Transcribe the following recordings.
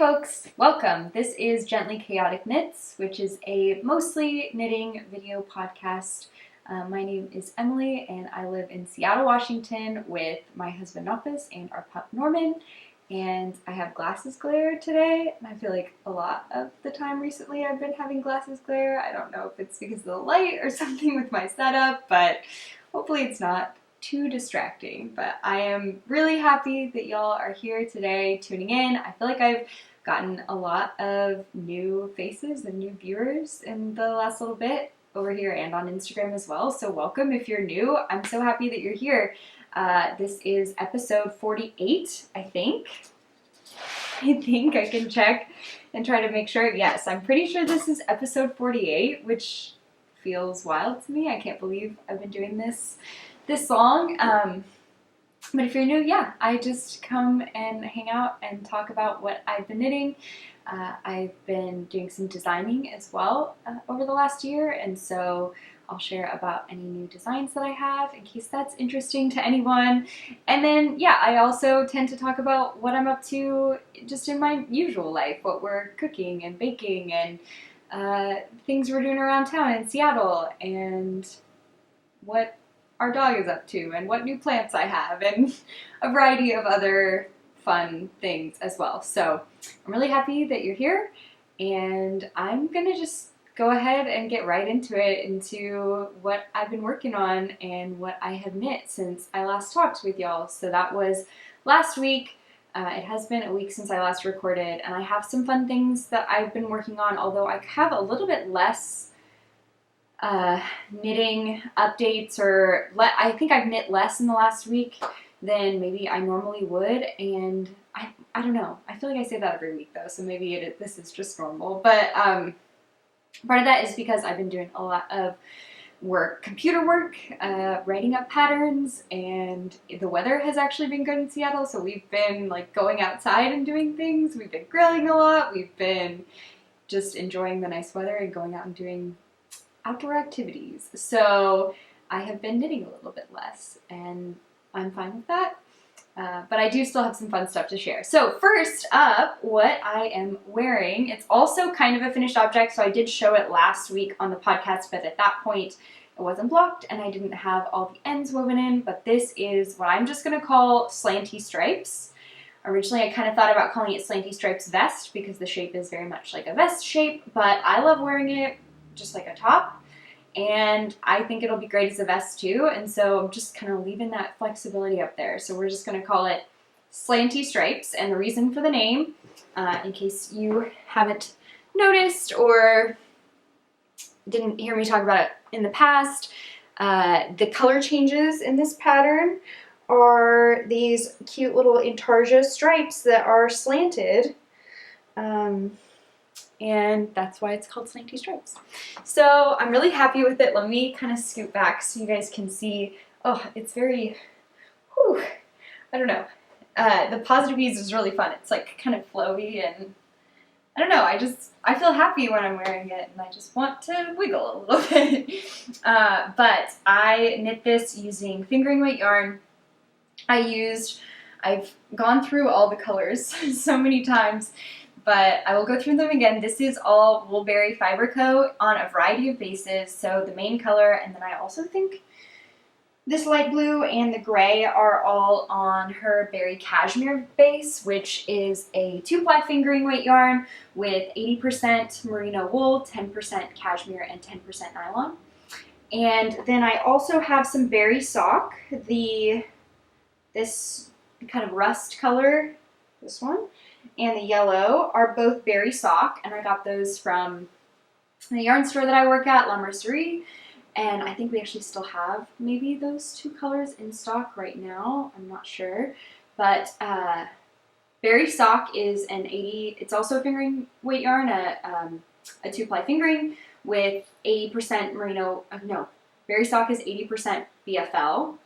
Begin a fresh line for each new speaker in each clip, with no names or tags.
folks, welcome. This is Gently Chaotic Knits, which is a mostly knitting video podcast. My name is Emily and I live in Seattle, Washington with my husband Ovis and our pup Norman. And I have glasses glare today, and I feel like a lot of the time recently I've been having glasses glare. I don't know if it's because of the light or something with my setup, but hopefully it's not too distracting. But I am really happy that y'all are here today tuning in. I feel like I've gotten a lot of new faces and new viewers in the last little bit over here and on Instagram as well. So welcome if you're new. I'm so happy that you're here. This is episode 48, I think. I can check and try to make sure. Yes, I'm pretty sure this is episode 48, which feels wild to me. I can't believe I've been doing this long. But if you're new, yeah, I just come and hang out and talk about what I've been knitting. I've been doing some designing as well over the last year, and so I'll share about any new designs that I have in case that's interesting to anyone. And then, yeah, I also tend to talk about what I'm up to just in my usual life, what we're cooking and baking and things we're doing around town in Seattle, and what our dog is up to, and what new plants I have, and a variety of other fun things as well. So I'm really happy that you're here, and I'm gonna just go ahead and get right into what I've been working on and what I have knit since I last talked with y'all. So that was last week. It has been a week since I last recorded, and I have some fun things that I've been working on, although I have a little bit less knitting updates, or I think I've knit less in the last week than maybe I normally would, and I don't know. I feel like I say that every week though, so maybe this is just normal. But part of that is because I've been doing a lot of computer work, writing up patterns, and the weather has actually been good in Seattle, so we've been like going outside and doing things. We've been grilling a lot. We've been just enjoying the nice weather and going out and doing outdoor activities. So I have been knitting a little bit less, and I'm fine with that. But I do still have some fun stuff to share. So first up, what I am wearing, it's also kind of a finished object, so I did show it last week on the podcast, but at that point it wasn't blocked and I didn't have all the ends woven in, but this is what I'm just going to call Slanty Stripes. Originally I kind of thought about calling it Slanty Stripes Vest because the shape is very much like a vest shape, but I love wearing it just like a top, and I think it'll be great as a vest too, and so I'm just kind of leaving that flexibility up there. So we're just going to call it Slanty Stripes, and the reason for the name, in case you haven't noticed or didn't hear me talk about it in the past, the color changes in this pattern are these cute little intarsia stripes that are slanted. And that's why it's called Slanty Stripes. So I'm really happy with it. Let me kind of scoot back so you guys can see. Oh, it's very, whew, I don't know. The positive ease is really fun. It's like kind of flowy, and I don't know, I feel happy when I'm wearing it, and I just want to wiggle a little bit. But I knit this using fingering weight yarn. I've gone through all the colors so many times, but I will go through them again. This is all Woolberry Fiber Co. on a variety of bases, so the main color, and then I also think this light blue and the gray are all on her Berry Cashmere base, which is a 2-ply fingering weight yarn with 80% merino wool, 10% cashmere, and 10% nylon. And then I also have some Berry Sock, this kind of rust color, this one, and the yellow are both Berry Sock, and I got those from the yarn store that I work at, La Mercerie, and I think we actually still have maybe those two colors in stock right now. I'm not sure, but Berry Sock is it's also a fingering weight yarn, a 2-ply fingering with 80% merino, Berry Sock is 80% BFL,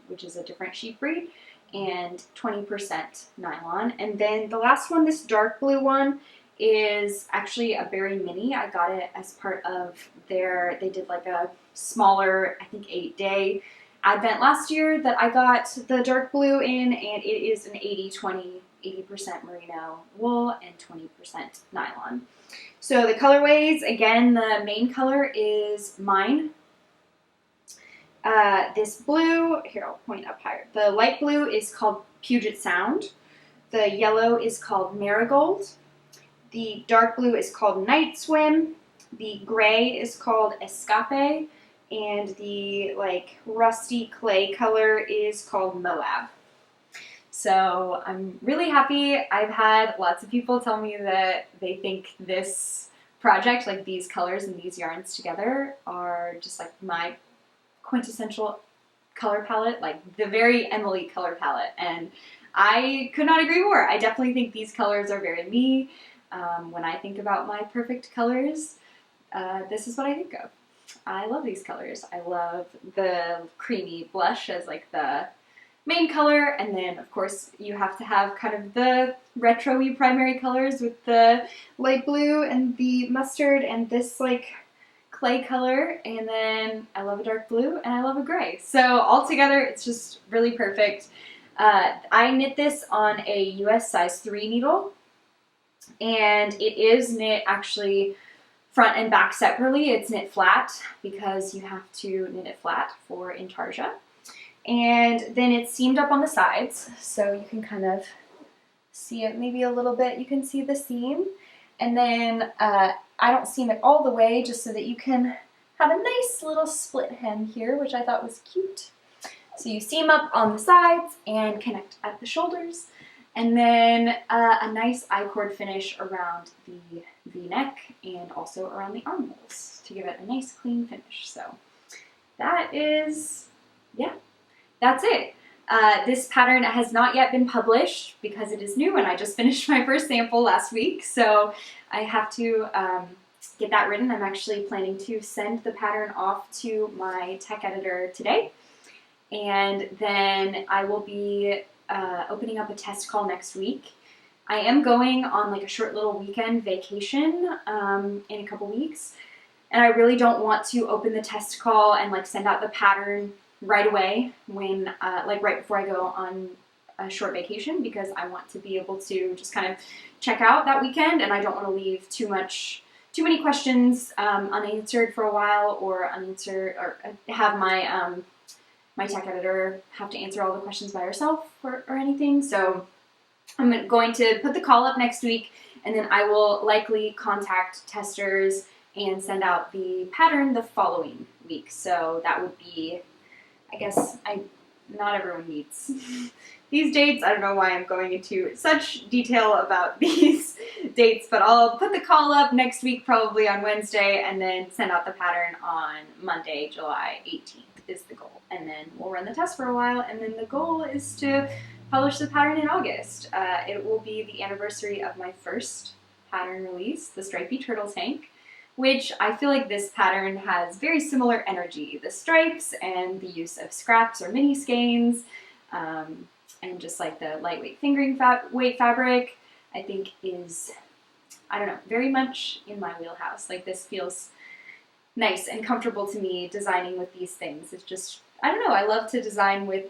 which is a different sheep breed, and 20% nylon. And then the last one, this dark blue one, is actually a Berry Mini. I got it as part of they did like a smaller, I think 8-day advent last year that I got the dark blue in, and it is an 80-20 80% merino wool and 20% nylon. So the colorways, again, the main color is mine. This blue, here I'll point up higher. The light blue is called Puget Sound. The yellow is called Marigold. The dark blue is called Night Swim. The gray is called Escape. And the like rusty clay color is called Moab. So I'm really happy. I've had lots of people tell me that they think this project, like these colors and these yarns together, are just like my quintessential color palette, like the very Emily color palette. And I could not agree more. I definitely think these colors are very me. When I think about my perfect colors, this is what I think of. I love these colors. I love the creamy blush as like the main color, and then of course you have to have kind of the retro-y primary colors with the light blue and the mustard and this like clay color, and then I love a dark blue and I love a gray. So all together it's just really perfect. I knit this on a US size 3 needle, and it is knit actually front and back separately. It's knit flat because you have to knit it flat for intarsia. And then it's seamed up on the sides, so you can kind of see it maybe a little bit. You can see the seam. And then I don't seam it all the way just so that you can have a nice little split hem here, which I thought was cute. So you seam up on the sides and connect at the shoulders. And then a nice I-cord finish around the V-neck and also around the armholes to give it a nice clean finish. So that is, yeah, that's it. This pattern has not yet been published because it is new and I just finished my first sample last week. So I have to get that written. I'm actually planning to send the pattern off to my tech editor today. And then I will be opening up a test call next week. I am going on like a short little weekend vacation in a couple weeks, and I really don't want to open the test call and like send out the pattern right away when like right before I go on a short vacation, because I want to be able to just kind of check out that weekend, and I don't want to leave too many questions unanswered for a while, or unanswered, or have my my tech editor have to answer all the questions by herself or anything. So I'm going to put the call up next week, and then I will likely contact testers and send out the pattern the following week. So that would be, I guess, not everyone needs these dates. I don't know why I'm going into such detail about these dates, but I'll put the call up next week, probably on Wednesday, and then send out the pattern on Monday, July 18th is the goal. And then we'll run the test for a while, and then the goal is to publish the pattern in August. It will be the anniversary of my first pattern release, the Stripey Turtle Tank, which I feel like this pattern has very similar energy. The stripes and the use of scraps or mini skeins, and just like the lightweight fingering weight fabric, I think is, I don't know, very much in my wheelhouse. Like, this feels nice and comfortable to me designing with these things. It's just, I don't know, I love to design with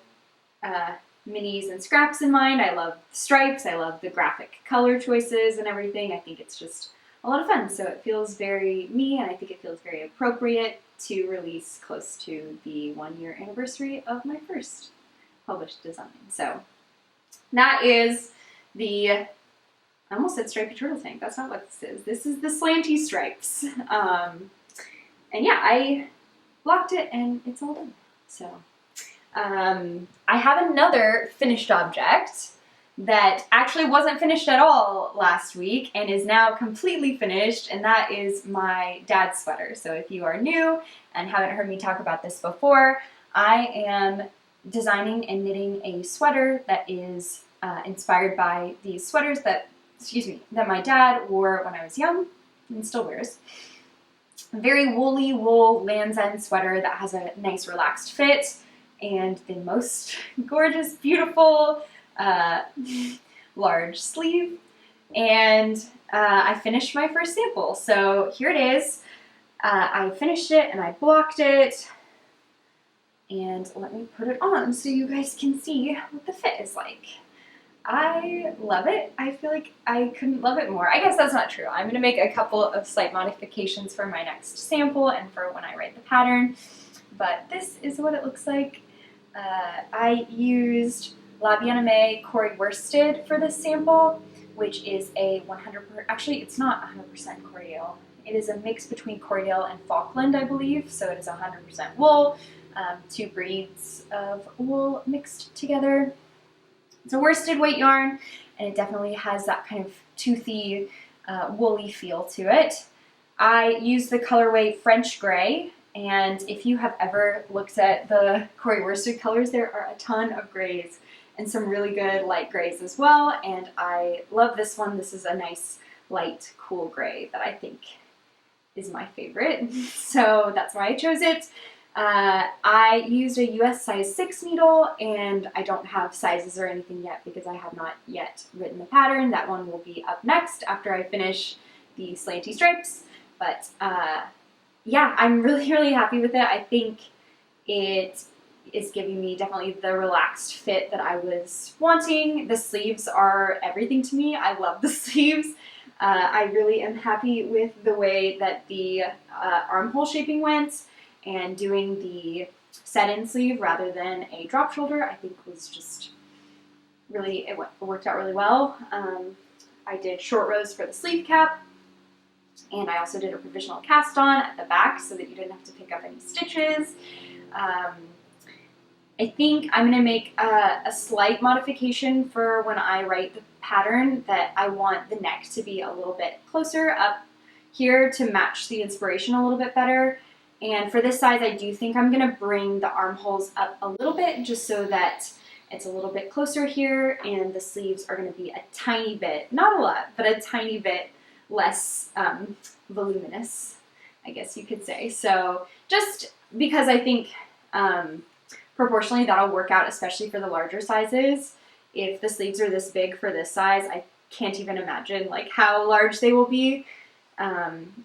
minis and scraps in mind. I love stripes, I love the graphic color choices and everything. I think it's just a lot of fun. So it feels very me, and I think it feels very appropriate to release close to the 1-year anniversary of my first published design. So that is the, I almost said Stripey Turtle Tank. That's not what this is. This is the Slanty Stripes. And yeah, I blocked it and it's all done. So I have another finished object that actually wasn't finished at all last week and is now completely finished, and that is my dad's sweater. So if you are new and haven't heard me talk about this before, I am designing and knitting a sweater that is inspired by these sweaters that, that my dad wore when I was young and still wears. A very woolly wool Land's End sweater that has a nice relaxed fit and the most gorgeous, beautiful, large sleeve. And I finished my first sample. So here it is. I finished it and I blocked it. And let me put it on so you guys can see what the fit is like. I love it. I feel like I couldn't love it more. I guess that's not true. I'm going to make a couple of slight modifications for my next sample and for when I write the pattern. But this is what it looks like. I used Aimee Corrie worsted for this sample, which is a 100%, actually it's not 100% Corriel. It is a mix between Corriel and Falkland, I believe, so it is 100% wool, 2 breeds of wool mixed together. It's a worsted weight yarn, and it definitely has that kind of toothy, woolly feel to it. I used the colorway French Gray, and if you have ever looked at the Corrie worsted colors, there are a ton of grays and some really good light grays as well, and I love this one. This is a nice, light, cool gray that I think is my favorite, so that's why I chose it. I used a US size 6 needle, and I don't have sizes or anything yet because I have not yet written the pattern. That one will be up next after I finish the slanty stripes. But yeah, I'm really, really happy with it. I think it is giving me definitely the relaxed fit that I was wanting. The sleeves are everything to me. I love the sleeves. I really am happy with the way that the armhole shaping went. And doing the set-in sleeve rather than a drop shoulder, I think was just really, it worked out really well. I did short rows for the sleeve cap, and I also did a provisional cast on at the back so that you didn't have to pick up any stitches. I think I'm going to make a slight modification for when I write the pattern, that I want the neck to be a little bit closer up here to match the inspiration a little bit better. And for this size, I do think I'm going to bring the armholes up a little bit just so that it's a little bit closer here, and the sleeves are going to be a tiny bit, not a lot, but a tiny bit less voluminous, I guess you could say. So just because I think proportionally that'll work out, especially for the larger sizes. If the sleeves are this big for this size, I can't even imagine like how large they will be.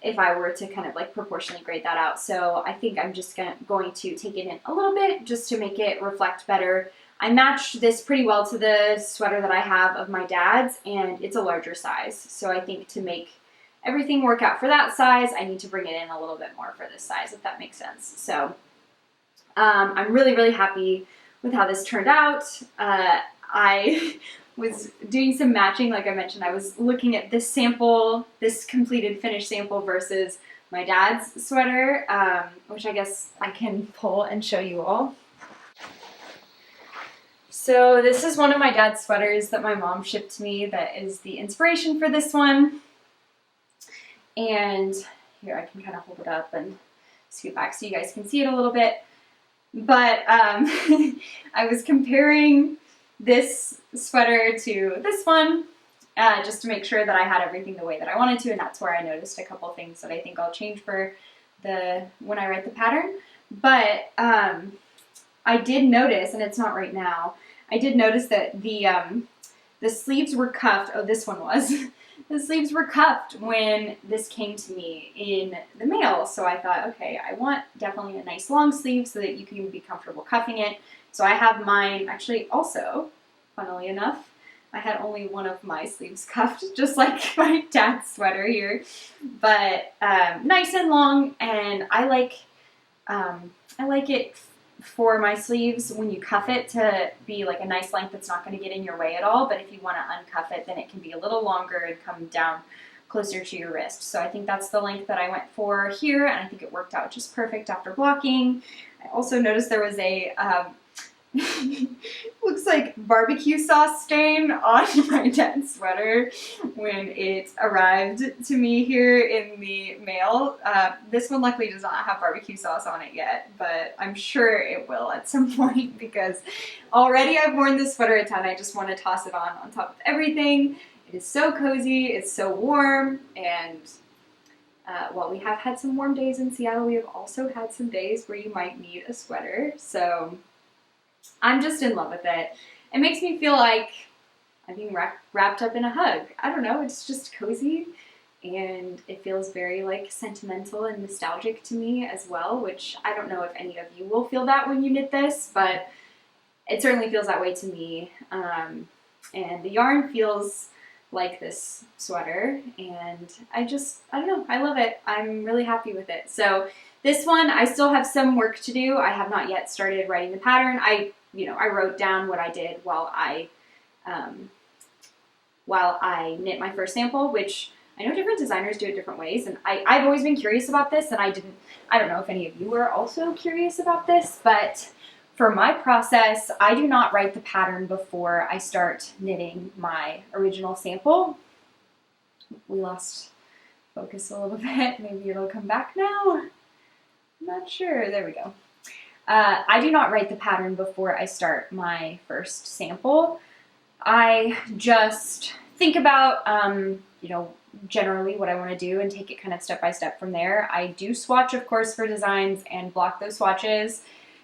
If I were to kind of like proportionally grade that out. So I think I'm just going to take it in a little bit just to make it reflect better. I matched this pretty well to the sweater that I have of my dad's, and it's a larger size. So I think to make everything work out for that size, I need to bring it in a little bit more for this size, if that makes sense. So I'm really, really happy with how this turned out. I was doing some matching, like I mentioned. I was looking at this sample, this completed finished sample versus my dad's sweater, which I guess I can pull and show you all. So this is one of my dad's sweaters that my mom shipped to me that is the inspiration for this one. And here, I can kind of hold it up and scoot back so you guys can see it a little bit. But I was comparing this sweater to this one, just to make sure that I had everything the way that I wanted to, and that's where I noticed a couple things that I think I'll change for when I write the pattern. But I did notice, and it's not right now, I did notice that the sleeves were cuffed. Oh, this one was. The sleeves were cuffed when this came to me in the mail, so I thought, okay, I want definitely a nice long sleeve so that you can be comfortable cuffing it. So I have mine, actually also, funnily enough, I had only one of my sleeves cuffed, just like my dad's sweater here, but nice and long, and I like it for my sleeves when you cuff it to be like a nice length that's not going to get in your way at all, but if you want to uncuff it, then it can be a little longer and come down closer to your wrist. So I think that's the length that I went for here, and I think it worked out just perfect after blocking. I also noticed there was a looks like barbecue sauce stain on my dad's sweater when it arrived to me here in the mail. This one luckily does not have barbecue sauce on it yet, but I'm sure it will at some point because already I've worn this sweater a ton. I just want to toss it on top of everything. It is so cozy, it's so warm, and while we have had some warm days in Seattle, we have also had some days where you might need a sweater, so I'm just in love with it. It makes me feel like I'm being wrapped up in a hug. I don't know, it's just cozy, and it feels very like sentimental and nostalgic to me as well, which I don't know if any of you will feel that when you knit this, but it certainly feels that way to me. And the yarn feels like this sweater, and I don't know, I love it. I'm really happy with it. So this one, I still have some work to do. I have not yet started writing the pattern. I wrote down what I did while I knit my first sample, which I know different designers do it different ways, and I've always been curious about this, and I don't know if any of you were also curious about this, but for my process, I do not write the pattern before I start knitting my original sample. We lost focus a little bit. Maybe it'll come back now. I'm not sure. There we go. I do not write the pattern before I start my first sample. I just think about, generally what I want to do and take it kind of step by step from there. I do swatch, of course, for designs and block those swatches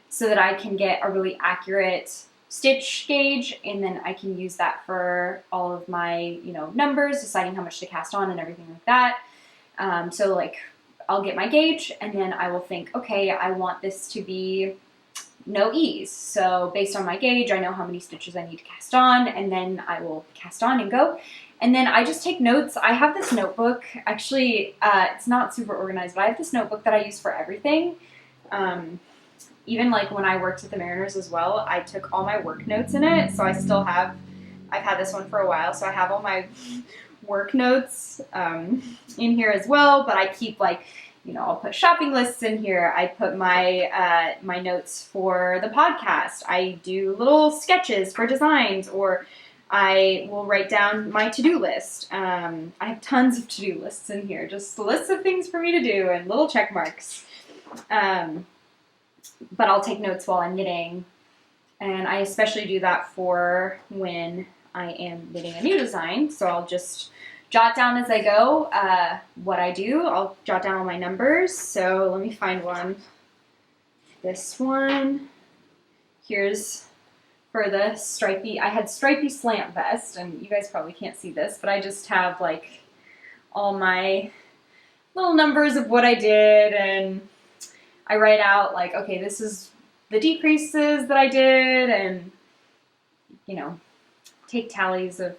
so that I can get a really accurate stitch gauge, and then I can use that for all of my, numbers, deciding how much to cast on and everything like that. So like I'll get my gauge, and then I will think, okay, I want this to be no ease. So based on my gauge, I know how many stitches I need to cast on, and then I will cast on and go. And then I just take notes. I have this notebook. Actually, it's not super organized, but I have this notebook that I use for everything. Even like when I worked at the Mariners as well, I took all my work notes in it. So I've had this one for a while, so I have all my work notes in here as well. But I keep I'll put shopping lists in here. I put my my notes for the podcast. I do little sketches for designs, or I will write down my to-do list. I have tons of to-do lists in here, just lists of things for me to do and little check marks. But I'll take notes while I'm knitting, and I especially do that for when I am knitting a new design. So I'll just jot down as I go what I do. I'll jot down all my numbers. So let me find one. This one. Here's for the stripey. I had stripey slant vest, and you guys probably can't see this, but I just have like all my little numbers of what I did, and I write out like, okay, this is the decreases that I did, and take tallies of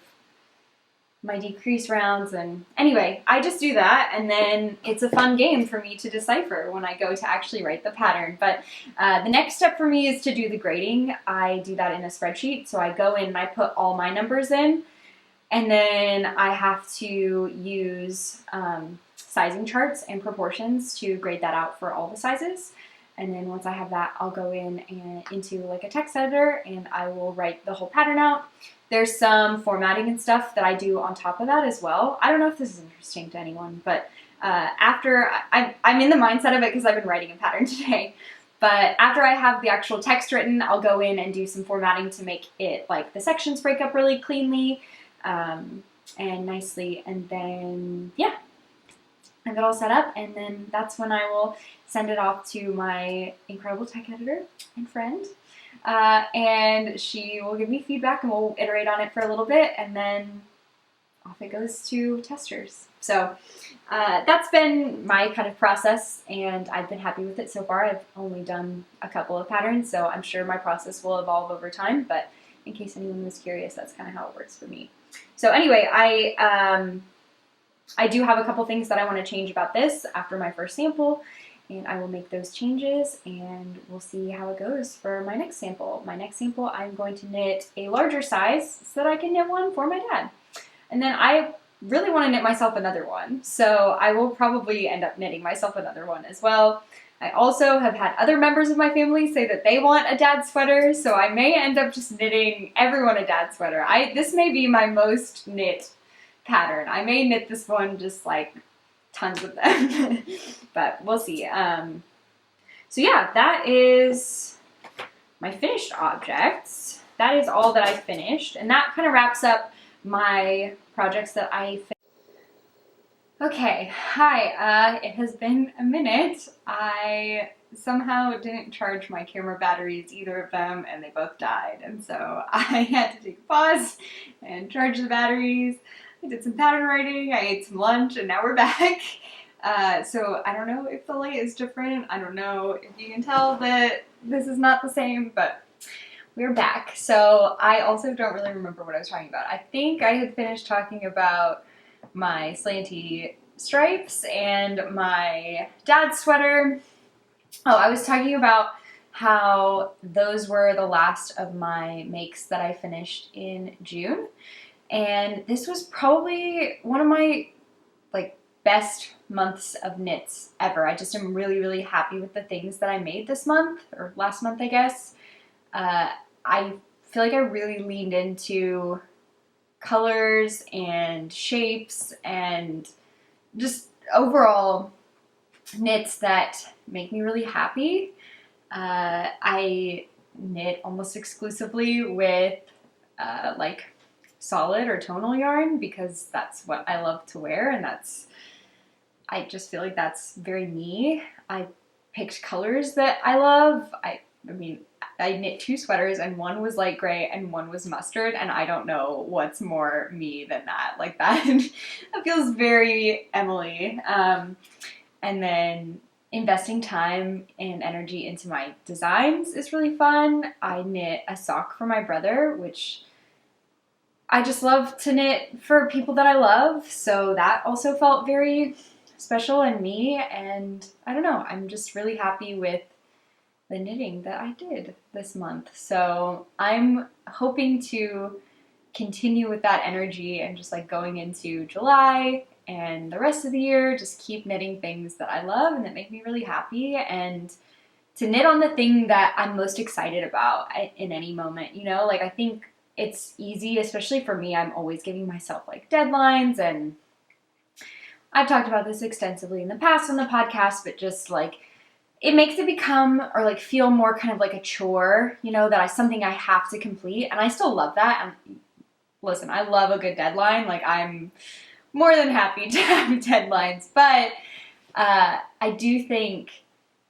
my decrease rounds. And anyway, I just do that, and then it's a fun game for me to decipher when I go to actually write the pattern. But the next step for me is to do the grading. I do that in a spreadsheet. So I go in and I put all my numbers in, and then I have to use sizing charts and proportions to grade that out for all the sizes. And then once I have that, I'll go in and into like a text editor, and I will write the whole pattern out. There's some formatting and stuff that I do on top of that as well. I don't know if this is interesting to anyone, but after I'm in the mindset of it because I've been writing a pattern today. But after I have the actual text written, I'll go in and do some formatting to make it like the sections break up really cleanly and nicely. And then, yeah, I have it all set up, and then that's when I will send it off to my incredible tech editor and friend. And she will give me feedback, and we'll iterate on it for a little bit, and then off it goes to testers. So that's been my kind of process, and I've been happy with it so far. I've only done a couple of patterns, so I'm sure my process will evolve over time, but in case anyone was curious, that's kind of how it works for me. So anyway, I do have a couple things that I want to change about this after my first sample, and I will make those changes, and we'll see how it goes for my next sample. My next sample, I'm going to knit a larger size so that I can knit one for my dad. And then I really want to knit myself another one, so I will probably end up knitting myself another one as well. I also have had other members of my family say that they want a dad sweater, so I may end up just knitting everyone a dad sweater. This may be my most knit pattern. I may knit this one just like tons of them, but we'll see. So yeah, that is my finished objects. That is all that I finished, and that kind of wraps up my projects that I finished. Okay, hi, it has been a minute. I somehow didn't charge my camera batteries, either of them, and they both died, and so I had to take a pause and charge the batteries. I did some pattern writing, I ate some lunch, and now we're back. So I don't know if the light is different. I don't know if you can tell that this is not the same, but we're back. So I also don't really remember what I was talking about. I think I had finished talking about my Slanty stripes and my dad's sweater. Oh, I was talking about how those were the last of my makes that I finished in June. And this was probably one of my best months of knits ever. I just am really, really happy with the things that I made this month, or last month, I guess. I feel like I really leaned into colors and shapes and just overall knits that make me really happy. I knit almost exclusively with solid or tonal yarn because that's what I love to wear, and I just feel like that's very me. I picked colors that I love. I mean, I knit 2 sweaters, and one was light gray and one was mustard, and I don't know what's more me than that. Like that feels very Emily. And then investing time and energy into my designs is really fun. I knit a sock for my brother, which I just love to knit for people that I love, so that also felt very special and me, and I don't know, I'm just really happy with the knitting that I did this month. So I'm hoping to continue with that energy and just going into July and the rest of the year, just keep knitting things that I love and that make me really happy, and to knit on the thing that I'm most excited about in any moment, you know? I think it's easy, especially for me, I'm always giving myself deadlines, and I've talked about this extensively in the past on the podcast, but just it makes it become or feel more kind of like a chore, you know, something I have to complete. And I still love that. And listen, I love a good deadline. I'm more than happy to have deadlines, but I do think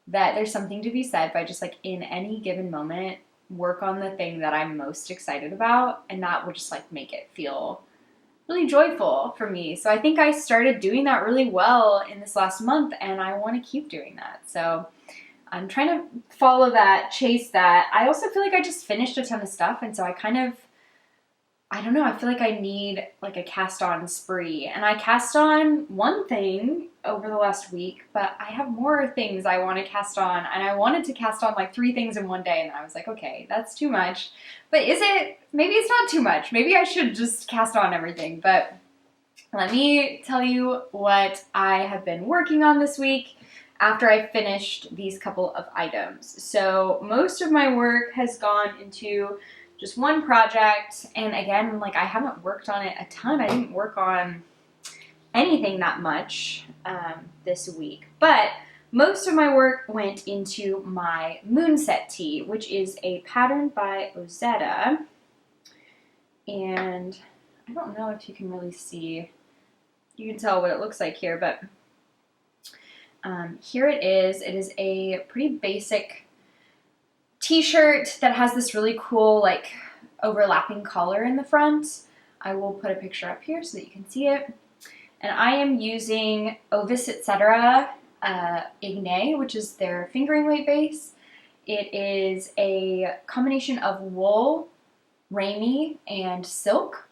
that there's something to be said by just in any given moment, work on the thing that I'm most excited about, and that will just make it feel really joyful for me. So I think I started doing that really well in this last month, and I want to keep doing that. So I'm trying to follow that, chase that. I also feel like I just finished a ton of stuff, and so I don't know, I feel like I need a cast on spree. And I cast on one thing over the last week, but I have more things I want to cast on, and I wanted to cast on 3 things in one day, and then I was like, okay, that's too much. But maybe it's not too much. Maybe I should just cast on everything. But let me tell you what I have been working on this week after I finished these couple of items. So most of my work has gone into just one project, and again, I haven't worked on it a ton. I didn't work on anything that much this week, but most of my work went into my Moonset tee, which is a pattern by Ozetta, and I don't know if you can really see, you can tell what it looks like here, but here it is. It is a pretty basic t-shirt that has this really cool overlapping collar in the front. I will put a picture up here so that you can see it. And I am using Ovis, etc. Igneae, which is their fingering weight base. It is a combination of wool, Rerum, and silk,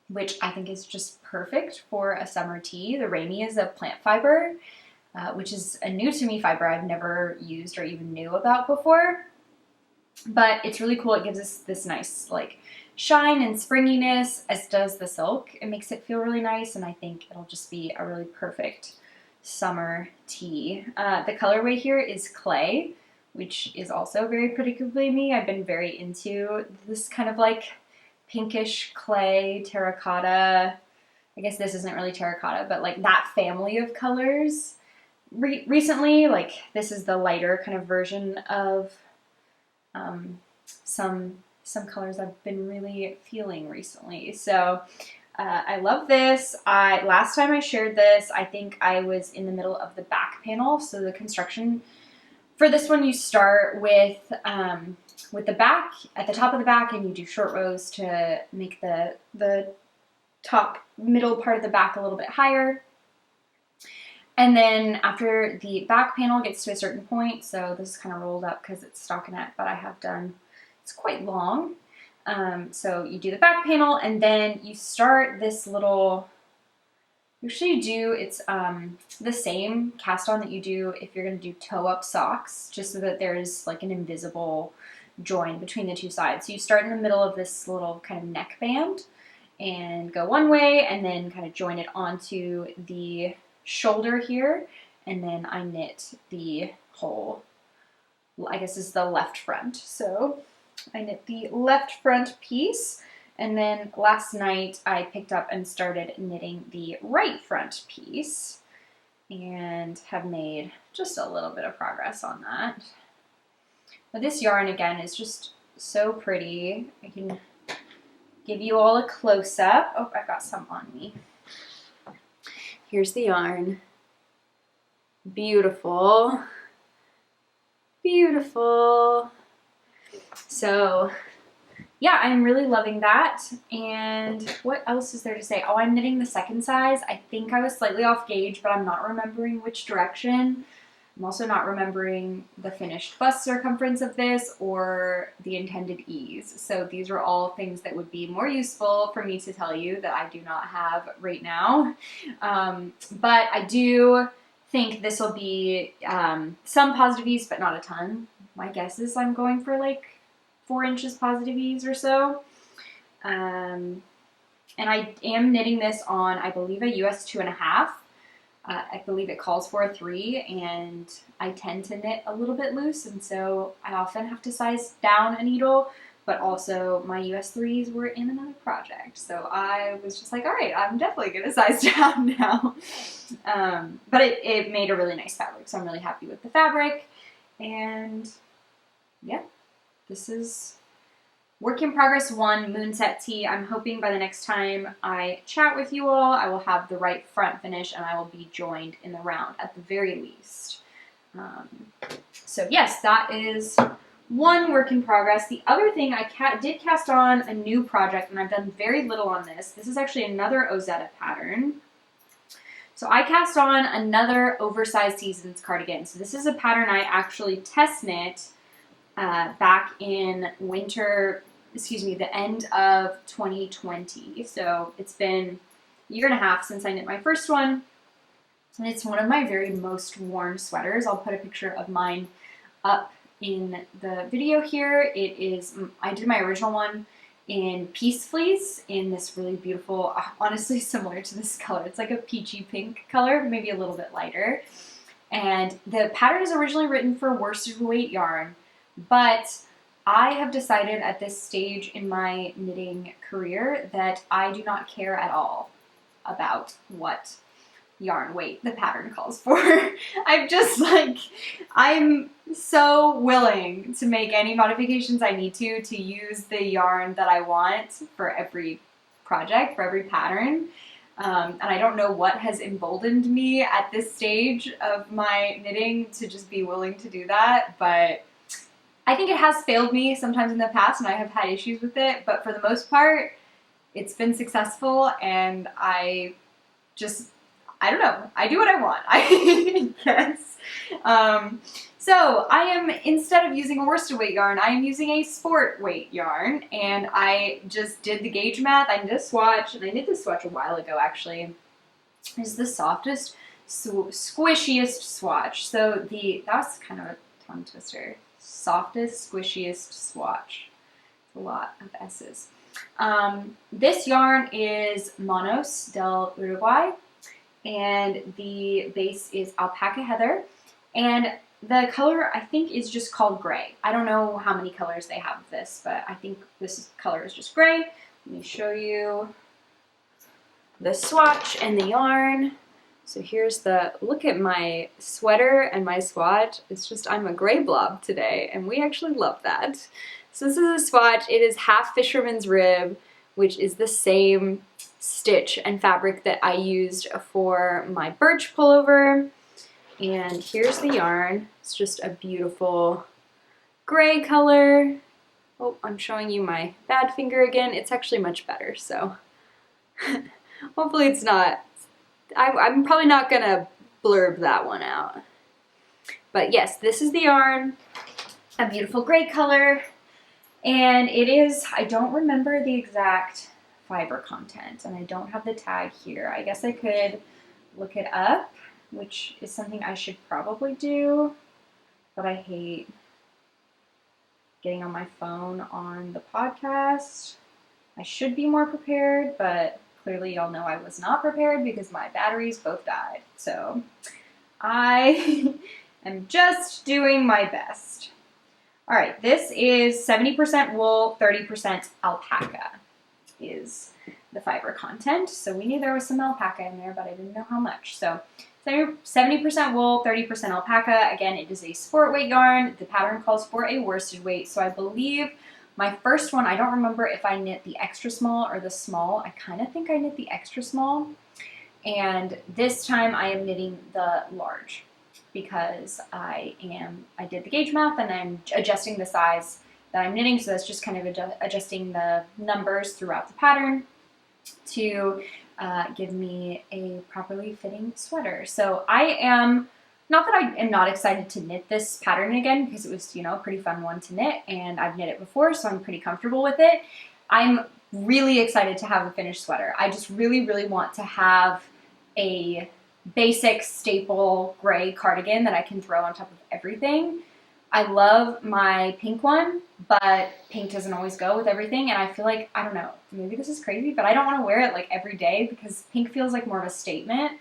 which I think is just perfect for a summer tee. The Rerum is a plant fiber, which is a new to me fiber I've never used or even knew about before. But it's really cool. It gives us this nice shine and springiness, as does the silk. It makes it feel really nice, and I think it'll just be a really perfect summer tee. The colorway here is clay, which is also very particularly me. I've been very into this kind of pinkish clay, terracotta. I guess this isn't really terracotta, but that family of colors. Recently, this is the lighter kind of version of some colors I've been really feeling recently. So I love this. Last time I shared this, I think I was in the middle of the back panel. So the construction for this one, you start with the back, at the top of the back, and you do short rows to make the top middle part of the back a little bit higher. And then after the back panel gets to a certain point, so this is kind of rolled up because it's stockinette, but I have done It's quite long. So you do the back panel, and then you start this little, usually it's the same cast on that you do if you're going to do toe-up socks, just so that there's like an invisible join between the two sides. So you start in the middle of this little kind of neck band and go one way, and then kind of join it onto the shoulder here, and then I knit the whole, I guess is the left front. So I knit the left front piece, and then last night I picked up and started knitting the right front piece, and have made just a little bit of progress on that. But this yarn, again, is just so pretty. I can give you all a close-up. Oh, I've got some on me. Here's the yarn. Beautiful. Beautiful. So, yeah, I'm really loving that. And what else is there to say? Oh, I'm knitting the second size. I think I was slightly off gauge, but I'm not remembering which direction. I'm also not remembering the finished bust circumference of this or the intended ease. So these are all things that would be more useful for me to tell you that I do not have right now. But I do think this will be some positive ease, but not a ton. My guess is I'm going for like 4 inches positive ease or so. And I am knitting this on, I believe, a US 2.5. I believe it calls for a 3, and I tend to knit a little bit loose, and so I often have to size down a needle, but also my US 3s were in another project, so I was just like, all right, I'm definitely going to size down now. But it made a really nice fabric, so I'm really happy with the fabric, and yeah, this is work in progress 1, Moonset tee. I'm hoping by the next time I chat with you all, I will have the right front finish and I will be joined in the round at the very least. So yes, that is 1 work in progress. The other thing, I did cast on a new project, and I've done very little on this. This is actually another Ozetta pattern. So I cast on another Oversized Seasons cardigan. So this is a pattern I actually test knit back in the end of 2020. So it's been a year and a half since I knit my first one. And it's one of my very most worn sweaters. I'll put a picture of mine up in the video here. I did my original one in Peace Fleece in this really beautiful, honestly similar to this color. It's like a peachy pink color, maybe a little bit lighter. And the pattern is originally written for worsted weight yarn, but I have decided at this stage in my knitting career that I do not care at all about what yarn weight the pattern calls for. I'm so willing to make any modifications I need to use the yarn that I want for every project, for every pattern. And I don't know what has emboldened me at this stage of my knitting to just be willing to do that, but I think it has failed me sometimes in the past, and I have had issues with it, but for the most part, it's been successful, and I don't know, I do what I want, I guess. So I am, instead of using a worsted weight yarn, I am using a sport weight yarn, and I just did the gauge math. I did a swatch, and I did this swatch a while ago, actually. It's the softest, squishiest swatch. So that was kind of a tongue twister. Softest, squishiest swatch. A lot of S's. This yarn is Manos del Uruguay, and the base is Alpaca Heather, and the color I think is just called gray. I don't know how many colors they have of this, but I think this color is just gray. Let me show you the swatch and the yarn. So here's look at my sweater and my swatch. It's just, I'm a gray blob today, and we actually love that. So this is a swatch. It is half fisherman's rib, which is the same stitch and fabric that I used for my birch pullover. And here's the yarn. It's just a beautiful gray color. Oh, I'm showing you my bad finger again. It's actually much better, so hopefully it's not, I'm probably not gonna blurb that one out. But yes, this is the yarn, a beautiful gray color. And it is, I don't remember the exact fiber content, and I don't have the tag here. I guess I could look it up, which is something I should probably do, but I hate getting on my phone on the podcast. I should be more prepared, but clearly y'all know I was not prepared because my batteries both died. So I am just doing my best. All right, this is 70% wool, 30% alpaca is the fiber content. So we knew there was some alpaca in there, but I didn't know how much. So 70% wool, 30% alpaca. Again, it is a sport weight yarn. The pattern calls for a worsted weight. So I believe my first one, I don't remember if I knit the extra small or the small. I kind of think I knit the extra small. And this time I am knitting the large because I did the gauge math and I'm adjusting the size that I'm knitting. So that's just kind of adjusting the numbers throughout the pattern to give me a properly fitting sweater. So I am, not that I am not excited to knit this pattern again because it was, you know, a pretty fun one to knit and I've knit it before, so I'm pretty comfortable with it. I'm really excited to have a finished sweater. I just really, really want to have a basic staple gray cardigan that I can throw on top of everything. I love my pink one, but pink doesn't always go with everything, and I feel like, I don't know, maybe this is crazy, but I don't want to wear it like every day because pink feels like more of a statement.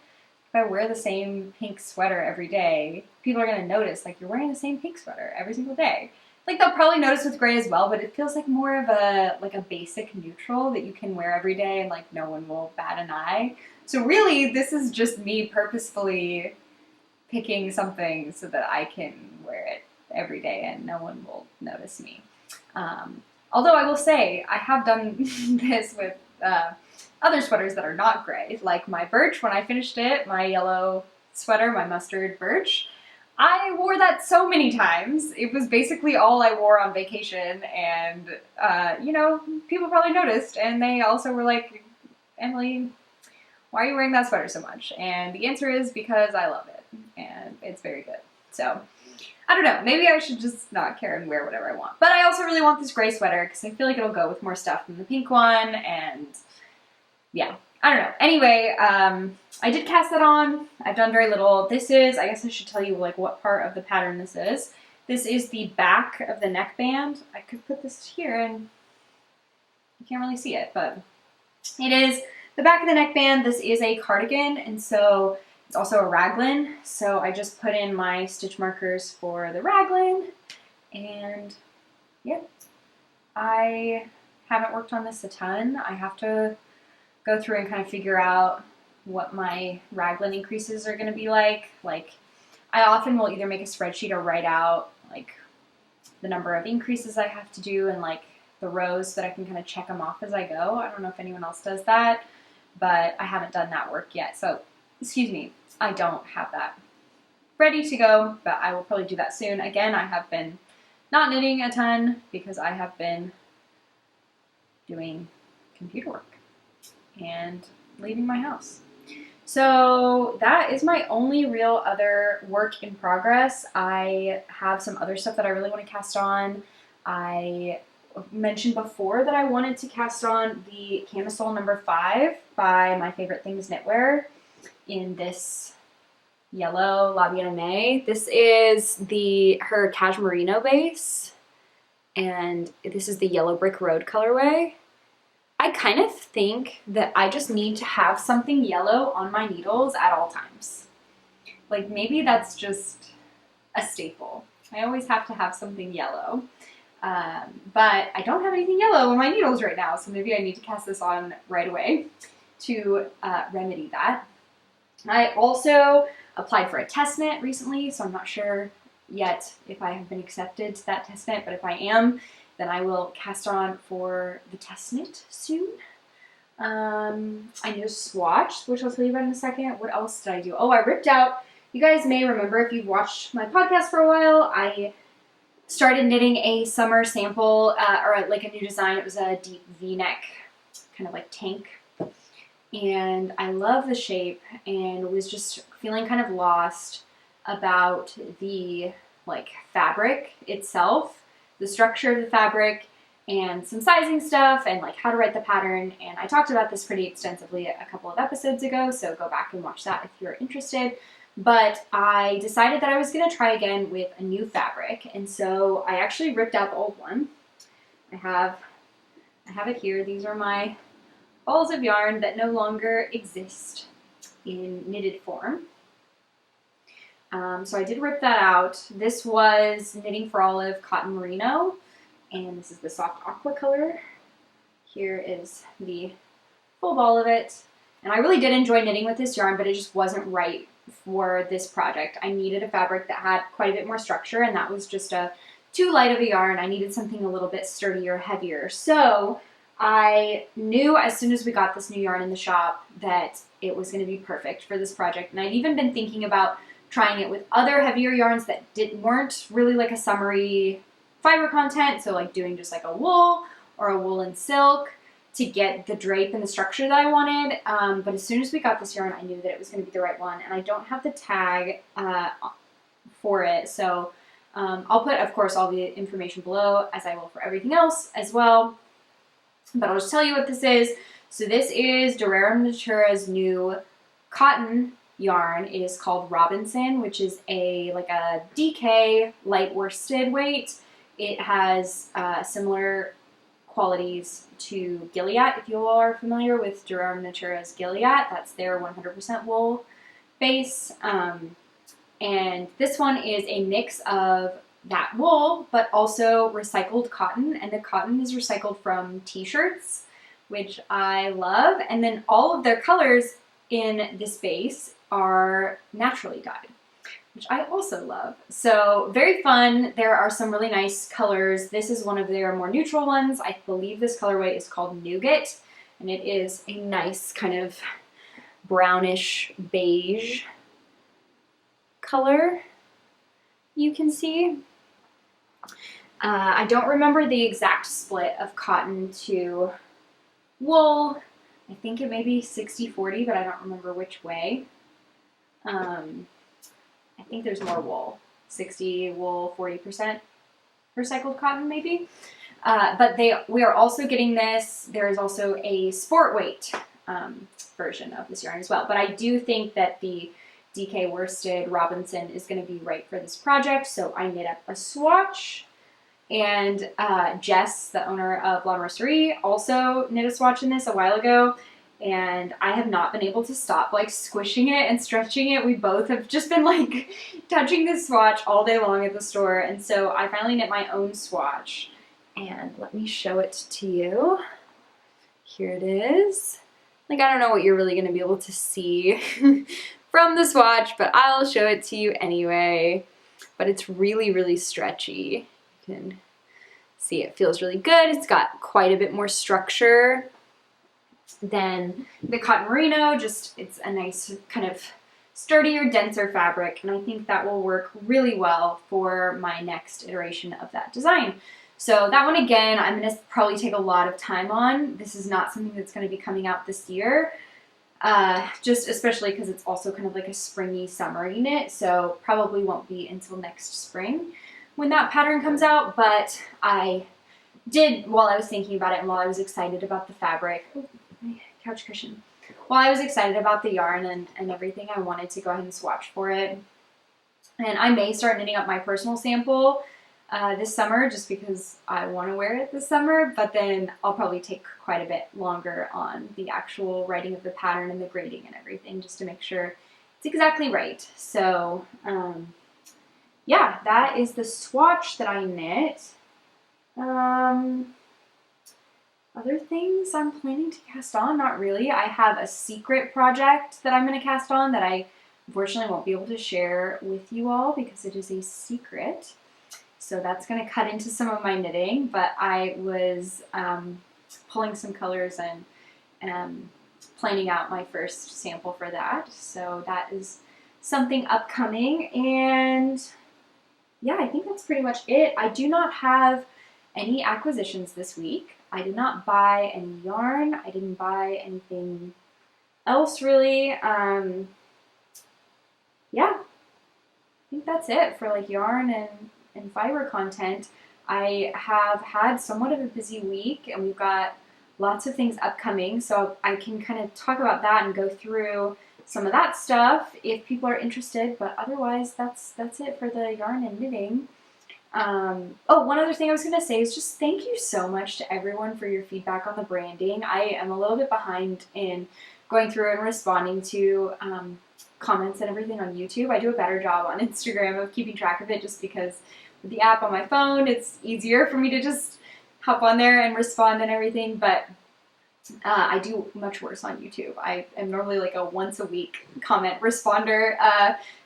If I wear the same pink sweater every day, people are going to notice, like, you're wearing the same pink sweater every single day. Like, they'll probably notice with gray as well, but it feels like more of a, like a basic neutral that you can wear every day and, like, no one will bat an eye. So really, this is just me purposefully picking something so that I can wear it every day and no one will notice me. Although I will say, I have done this with other sweaters that are not gray, like my birch. When I finished it, my yellow sweater, my mustard birch, I wore that so many times. It was basically all I wore on vacation, and you know, people probably noticed, and they also were like, Emily, why are you wearing that sweater so much? And the answer is because I love it, and it's very good. So I don't know, maybe I should just not care and wear whatever I want. But I also really want this gray sweater because I feel like it'll go with more stuff than the pink one, and yeah, I don't know. Anyway, I did cast that on. I've done very little. This is, I guess I should tell you like what part of the pattern this is. This is the back of the neckband. I could put this here and you can't really see it, but it is the back of the neckband. This is a cardigan, and so it's also a raglan. So I just put in my stitch markers for the raglan, and yep, I haven't worked on this a ton. I have to go through and kind of figure out what my raglan increases are going to be like. Like, I often will either make a spreadsheet or write out like the number of increases I have to do and like the rows so that I can kind of check them off as I go. I don't know if anyone else does that, but I haven't done that work yet. So, excuse me, I don't have that ready to go, but I will probably do that soon. Again, I have been not knitting a ton because I have been doing computer work and leaving my house. So that is my only real other work in progress. I have some other stuff that I really want to cast on. I mentioned before that I wanted to cast on the Camisole number 5 by My Favorite Things Knitwear in this yellow La Aimee. This is her Cashmerino base, and this is the Yellow Brick Road colorway. I kind of think that I just need to have something yellow on my needles at all times. Like, maybe that's just a staple. I always have to have something yellow. But I don't have anything yellow on my needles right now, so maybe I need to cast this on right away to remedy that. I also applied for a test knit recently, so I'm not sure yet if I have been accepted to that test knit, but if I am, then I will cast on for the test knit soon. I did a swatch, which I'll tell you about in a second. What else did I do? Oh, I ripped out, you guys may remember if you've watched my podcast for a while, I started knitting a summer sample, or like a new design. It was a deep V-neck, kind of like tank. And I love the shape and was just feeling kind of lost about the like fabric itself, the structure of the fabric, and some sizing stuff and like how to write the pattern. And I talked about this pretty extensively a couple of episodes ago, so go back and watch that if you're interested. But I decided that I was going to try again with a new fabric, and so I actually ripped out the old one. I have it here. These are my balls of yarn that no longer exist in knitted form. So I did rip that out. This was Knitting for Olive Cotton Merino, and this is the soft aqua color. Here is the full ball of it. And I really did enjoy knitting with this yarn, but it just wasn't right for this project. I needed a fabric that had quite a bit more structure, and that was just too light of a yarn. I needed something a little bit sturdier, heavier. So I knew as soon as we got this new yarn in the shop that it was going to be perfect for this project. And I'd even been thinking about trying it with other heavier yarns that weren't really like a summery fiber content. So like doing just like a wool or a wool and silk to get the drape and the structure that I wanted. But as soon as we got this yarn, I knew that it was going to be the right one. And I don't have the tag for it. So I'll put, of course, all the information below, as I will for everything else as well. But I'll just tell you what this is. So this is Rerum Natura's new cotton yarn. It is called Robinson, which is like a DK light worsted weight. It has similar qualities to Gilead, if you all are familiar with Rerum Natura's Gilead. That's their 100% wool base. And this one is a mix of that wool, but also recycled cotton, and the cotton is recycled from t-shirts, which I love. And then all of their colors in this base are naturally dyed, which I also love. So very fun. There are some really nice colors. This is one of their more neutral ones. I believe this colorway is called Nougat, and it is a nice kind of brownish beige color, you can see. I don't remember the exact split of cotton to wool. I think it may be 60-40, but I don't remember which way. I think there's more wool. 60 wool, 40% recycled cotton maybe. But we are also getting this. There is also a sport weight version of this yarn as well. But I do think that the DK worsted Robinson is going to be right for this project. So I knit up a swatch. And Jess, the owner of La Mercerie, also knit a swatch in this a while ago. And I have not been able to stop like squishing it and stretching it. We both have just been like touching this swatch all day long at the store. And so I finally knit my own swatch. And let me show it to you. Here it is. Like, I don't know what you're really going to be able to see from the swatch, but I'll show it to you anyway. But it's really, really stretchy. You can see it feels really good. It's got quite a bit more structure than the cotton merino. Just, it's a nice kind of sturdier, denser fabric, and I think that will work really well for my next iteration of that design. So that one, again, I'm going to probably take a lot of time on. This is not something that's going to be coming out this year, just especially because it's also kind of like a springy, summery knit, so probably won't be until next spring when that pattern comes out. But I did, while I was thinking about it and while I was excited about the fabric, oh, my couch cushion, while I was excited about the yarn and everything, I wanted to go ahead and swatch for it. And I may start knitting up my personal sample this summer, just because I want to wear it this summer, but then I'll probably take quite a bit longer on the actual writing of the pattern and the grading and everything, just to make sure it's exactly right. So yeah, that is the swatch that I knit. Other things I'm planning to cast on, not really. I have a secret project that I'm going to cast on that I unfortunately won't be able to share with you all because it is a secret. So that's going to cut into some of my knitting, but I was pulling some colors and planning out my first sample for that. So that is something upcoming, and yeah, I think that's pretty much it. I do not have any acquisitions this week. I did not buy any yarn. I didn't buy anything else really. Yeah, I think that's it for like yarn and fiber content. I have had somewhat of a busy week, and we've got lots of things upcoming, so I can kind of talk about that and go through some of that stuff if people are interested, but otherwise that's it for the yarn and knitting. Oh, one other thing I was going to say is just thank you so much to everyone for your feedback on the branding. I am a little bit behind in going through and responding to comments and everything on YouTube. I do a better job on Instagram of keeping track of it just because with the app on my phone, it's easier for me to just hop on there and respond and everything, but I do much worse on YouTube. I am normally like a once a week comment responder,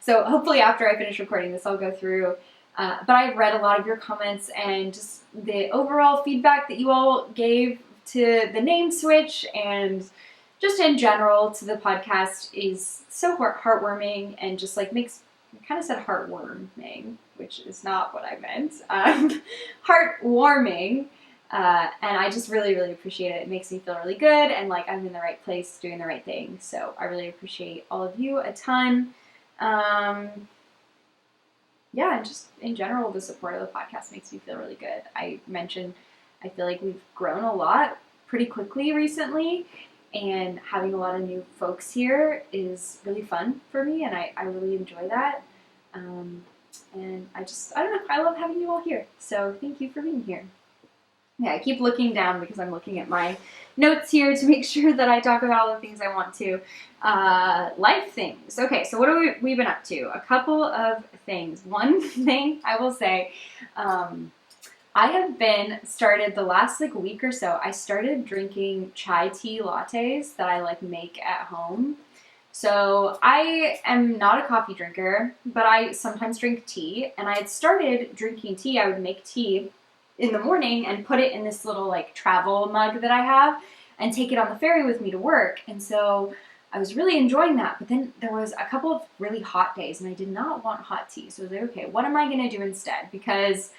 so hopefully after I finish recording this, I'll go through. But I've read a lot of your comments, and just the overall feedback that you all gave to the name switch and just in general to the podcast is so heartwarming, and just like makes, I kind of said heartwarming, which is not what I meant, heartwarming, and I just really, really appreciate it. It makes me feel really good, and like I'm in the right place doing the right thing, so I really appreciate all of you a ton. Yeah, and just in general, the support of the podcast makes me feel really good. I mentioned I feel like we've grown a lot pretty quickly recently, and having a lot of new folks here is really fun for me, and I really enjoy that. And I don't know, I love having you all here, so thank you for being here. Yeah, I keep looking down because I'm looking at my notes here to make sure that I talk about all the things I want to. Life things. Okay, so what have we been up to? A couple of things. One thing I will say, I have been started the last like week or so, I started drinking chai tea lattes that I like make at home. So I am not a coffee drinker, but I sometimes drink tea, and I had started drinking tea. I would make tea in the morning and put it in this little like travel mug that I have and take it on the ferry with me to work. And so I was really enjoying that, but then there was a couple of really hot days and I did not want hot tea. So I was like, okay, what am I going to do instead? Because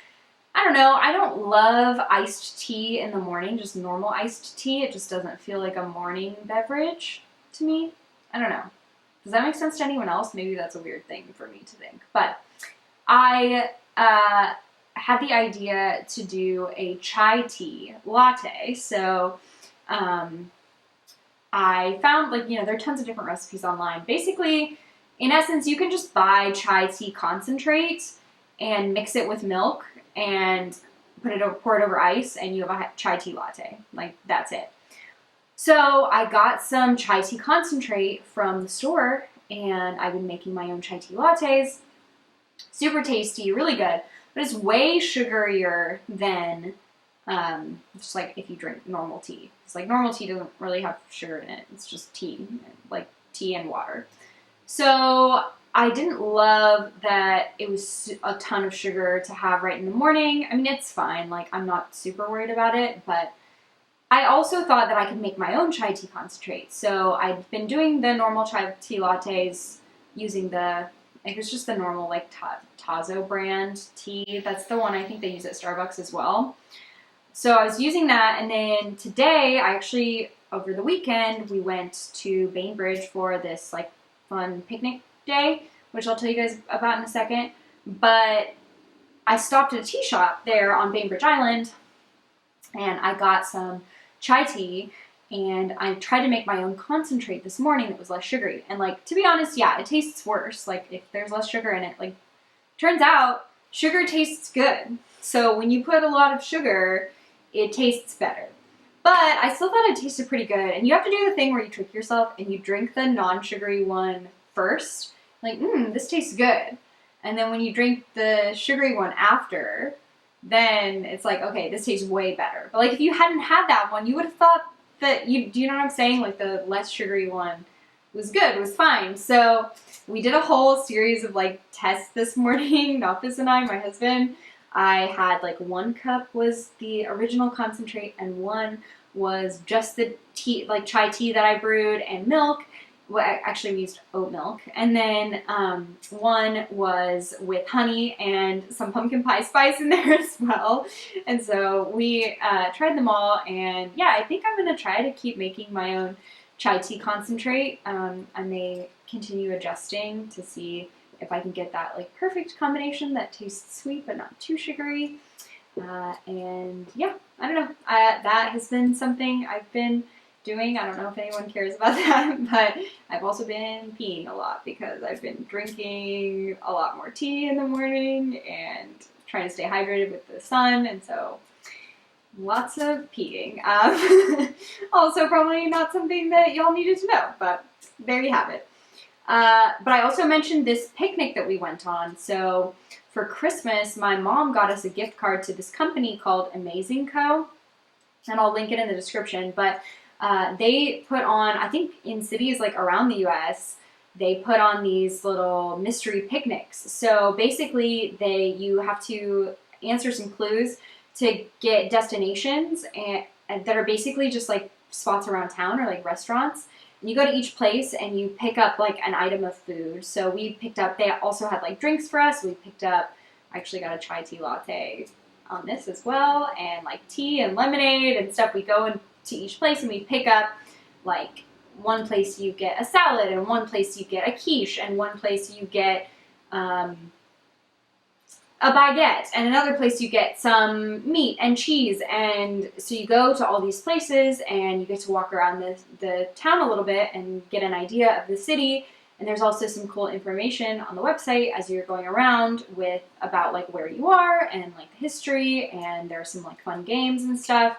I don't know, I don't love iced tea in the morning, just normal iced tea. It just doesn't feel like a morning beverage to me. I don't know. Does that make sense to anyone else? Maybe that's a weird thing for me to think. But I had the idea to do a chai tea latte. So I found, like, there are tons of different recipes online. Basically, in essence, you can just buy chai tea concentrate and mix it with milk and pour it over ice, and you have a chai tea latte. Like, that's it. So I got some chai tea concentrate from the store, and I've been making my own chai tea lattes. Super tasty, really good. But it's way sugarier than just like if you drink normal tea. It's like normal tea doesn't really have sugar in it. It's just tea, like tea and water. So I didn't love that it was a ton of sugar to have right in the morning. I mean, it's fine. Like, I'm not super worried about it, but I also thought that I could make my own chai tea concentrate. So I've been doing the normal chai tea lattes using it was just the normal, like, Tazo brand tea. That's the one I think they use at Starbucks as well. So I was using that, and then today, over the weekend, we went to Bainbridge for this, like, fun picnic day, which I'll tell you guys about in a second. But I stopped at a tea shop there on Bainbridge Island, and I got some chai tea, and I tried to make my own concentrate this morning that was less sugary. And, like, to be honest, yeah, it tastes worse. Like, if there's less sugar in it, like, turns out sugar tastes good. So when you put a lot of sugar, it tastes better. But I still thought it tasted pretty good. And you have to do the thing where you trick yourself and you drink the non-sugary one first. Like, this tastes good. And then when you drink the sugary one after, then it's like, okay, this tastes way better. But, like, if you hadn't had that one, you would have thought that, do you know what I'm saying? Like, the less sugary one was good, was fine. So we did a whole series of, like, tests this morning, Nafis and I, my husband. I had, like, 1 cup was the original concentrate, and 1 was just the tea, like, chai tea that I brewed, and milk. Well, actually, we used oat milk. And then 1 was with honey and some pumpkin pie spice in there as well. And so we tried them all, and yeah, I think I'm going to try to keep making my own chai tea concentrate. I may continue adjusting to see if I can get that, like, perfect combination that tastes sweet but not too sugary. And yeah, I don't know. That has been something I've been doing. I don't know if anyone cares about that, but I've also been peeing a lot because I've been drinking a lot more tea in the morning and trying to stay hydrated with the sun, and so lots of peeing. Also probably not something that y'all needed to know, but there you have it. But I also mentioned this picnic that we went on. So for Christmas, my mom got us a gift card to this company called Amazing Co. And I'll link it in the description. But they put on, I think in cities like around the US, they put on these little mystery picnics. So basically you have to answer some clues to get destinations and that are basically just like spots around town or like restaurants. And you go to each place and you pick up like an item of food. So we picked up, they also had like drinks for us. We picked up, I actually got a chai tea latte on this as well, and like tea and lemonade and stuff. We go into each place and we pick up, like, one place you get a salad, and one place you get a quiche, and one place you get a baguette, and another place you get some meat and cheese. And so you go to all these places and you get to walk around the town a little bit and get an idea of the city. And there's also some cool information on the website as you're going around about like where you are and like the history, and there are some like fun games and stuff.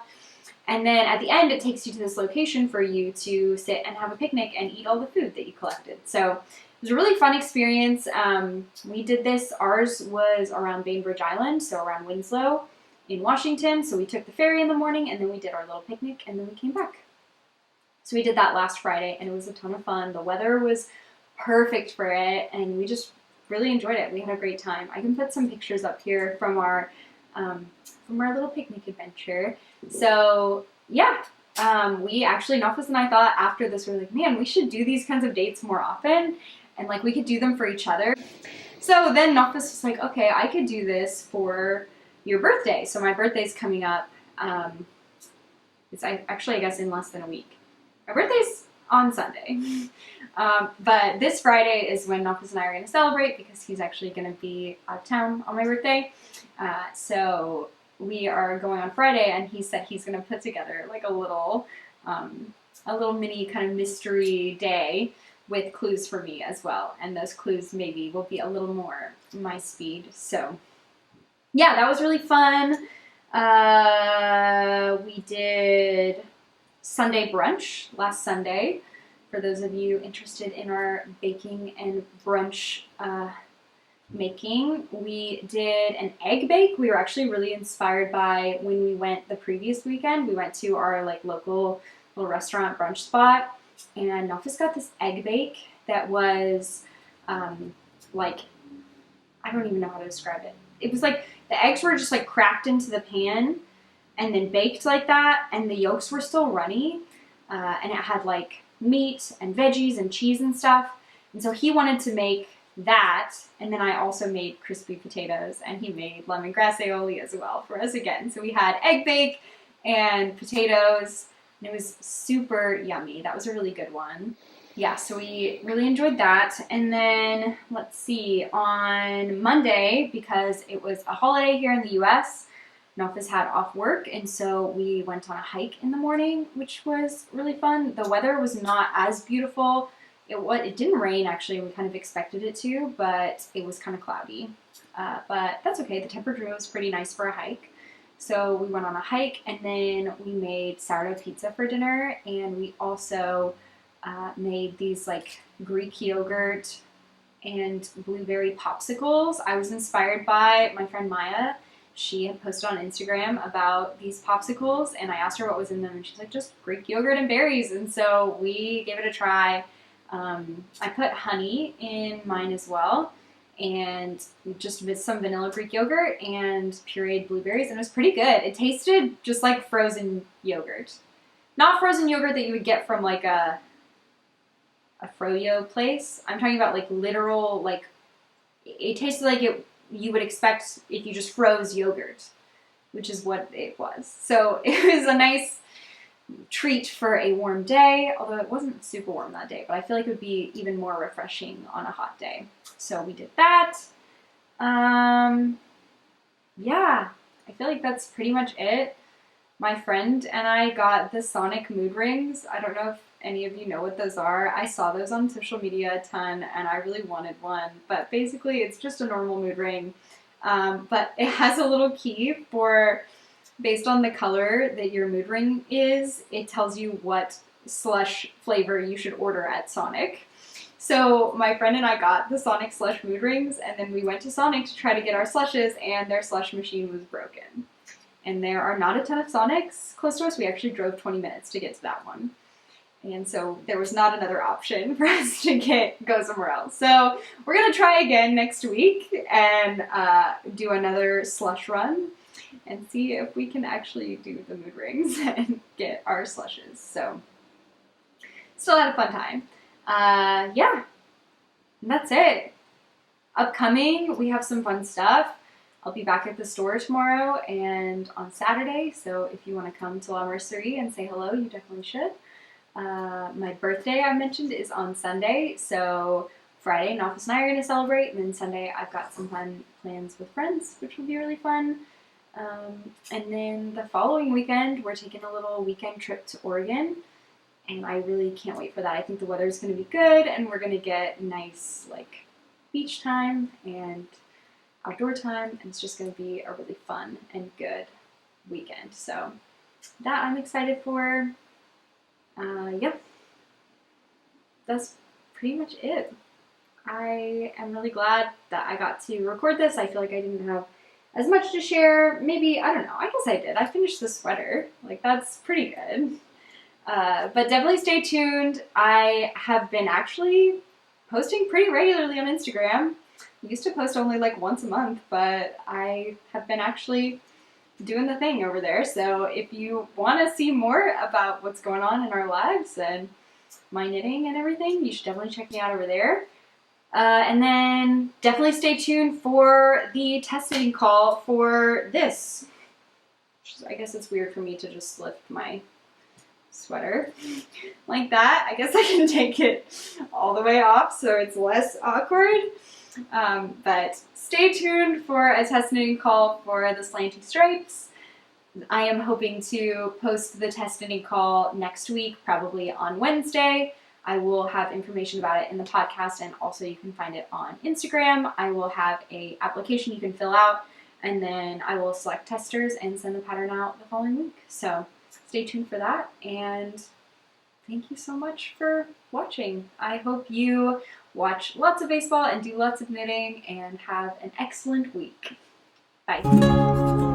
And then at the end, it takes you to this location for you to sit and have a picnic and eat all the food that you collected. So it was a really fun experience. We did this, ours was around Bainbridge Island, so around Winslow in Washington. So we took the ferry in the morning, and then we did our little picnic, and then we came back. So we did that last Friday, and it was a ton of fun. The weather was perfect for it, and we just really enjoyed it. We had a great time. I can put some pictures up here from our little picnic adventure. So yeah, we actually, Nafis and I thought after this, we were like, man, we should do these kinds of dates more often, and like we could do them for each other. So then Nafis was like, okay, I could do this for your birthday. So my birthday's coming up. It's actually, I guess, in less than a week. My birthday's on Sunday. But this Friday is when Nafis and I are going to celebrate, because he's actually going to be out of town on my birthday. So we are going on Friday, and he said he's going to put together like a little mini kind of mystery day with clues for me as well. And those clues maybe will be a little more my speed. So yeah, that was really fun. We did Sunday brunch last Sunday. For those of you interested in our baking and brunch making, we did an egg bake. We were actually really inspired by when we went the previous weekend. We went to our like local little restaurant brunch spot, and Nafis got this egg bake that was like, I don't even know how to describe it. It was like the eggs were just like cracked into the pan and then baked like that, and the yolks were still runny, and it had like meat and veggies and cheese and stuff. And so he wanted to make that, and then I also made crispy potatoes, and he made lemongrass aioli as well for us again. So we had egg bake and potatoes, and it was super yummy. That was a really good one. Yeah, so we really enjoyed that. And then, let's see, on Monday, because it was a holiday here in the US, Nafis had off work, and so we went on a hike in the morning, which was really fun. The weather was not as beautiful. It didn't rain, actually. We kind of expected it to, but it was kind of cloudy. But that's okay. The temperature was pretty nice for a hike. So we went on a hike, and then we made sourdough pizza for dinner, and we also made these like Greek yogurt and blueberry popsicles. I was inspired by my friend Maya. She had posted on Instagram about these popsicles, and I asked her what was in them, and she's like, just Greek yogurt and berries. And so we gave it a try. I put honey in mine as well, and just with some vanilla Greek yogurt and pureed blueberries, and it was pretty good. It tasted just like frozen yogurt. Not frozen yogurt that you would get from like a froyo place. I'm talking about like literal, like, it tasted like you would expect if you just froze yogurt, which is what it was. So it was a nice treat for a warm day, although it wasn't super warm that day, but I feel like it would be even more refreshing on a hot day. So we did that. Yeah, I I feel like that's pretty much it. My friend and I got the Sonic mood rings. I don't know if any of you know what those are. I saw those on social media a ton and I really wanted one, but basically it's just a normal mood ring. But it has a little key for, based on the color that your mood ring is, it tells you what slush flavor you should order at Sonic. So my friend and I got the Sonic slush mood rings, and then we went to Sonic to try to get our slushes, and their slush machine was broken. And there are not a ton of Sonics close to us. We actually drove 20 minutes to get to that one. And so there was not another option for us to go somewhere else. So we're going to try again next week and do another slush run and see if we can actually do the mood rings and get our slushes. So still had a fun time. Yeah, that's it. Upcoming, we have some fun stuff. I'll be back at the store tomorrow and on Saturday, so if you want to come to La Mercerie and say hello, you definitely should. My birthday, I mentioned, is on Sunday, so Friday, Nafis and I are going to celebrate, and then Sunday I've got some fun plans with friends, which will be really fun. And then the following weekend, we're taking a little weekend trip to Oregon, and I really can't wait for that. I think the weather's going to be good, and we're going to get nice, like, beach time and outdoor time, and it's just going to be a really fun and good weekend. So that I'm excited for. Yeah, that's pretty much it. I am really glad that I got to record this. I feel like I didn't have as much to share. Maybe, I don't know, I guess I did. I finished the sweater. Like, that's pretty good. But definitely stay tuned. I have been actually posting pretty regularly on Instagram. I used to post only like once a month, but I have been actually doing the thing over there. So if you want to see more about what's going on in our lives and my knitting and everything, you should definitely check me out over there. And then definitely stay tuned for the test knitting call for this. I guess it's weird for me to just lift my sweater like that. I guess I can take it all the way off so it's less awkward. But stay tuned for a test knitting call for the Slanty stripes. I am hoping to post the test knitting call next week, probably on Wednesday. I will have information about it in the podcast, and also you can find it on Instagram. I will have an application you can fill out, and then I will select testers and send the pattern out the following week. So stay tuned for that, and thank you so much for watching. I hope you watch lots of baseball and do lots of knitting and have an excellent week. Bye.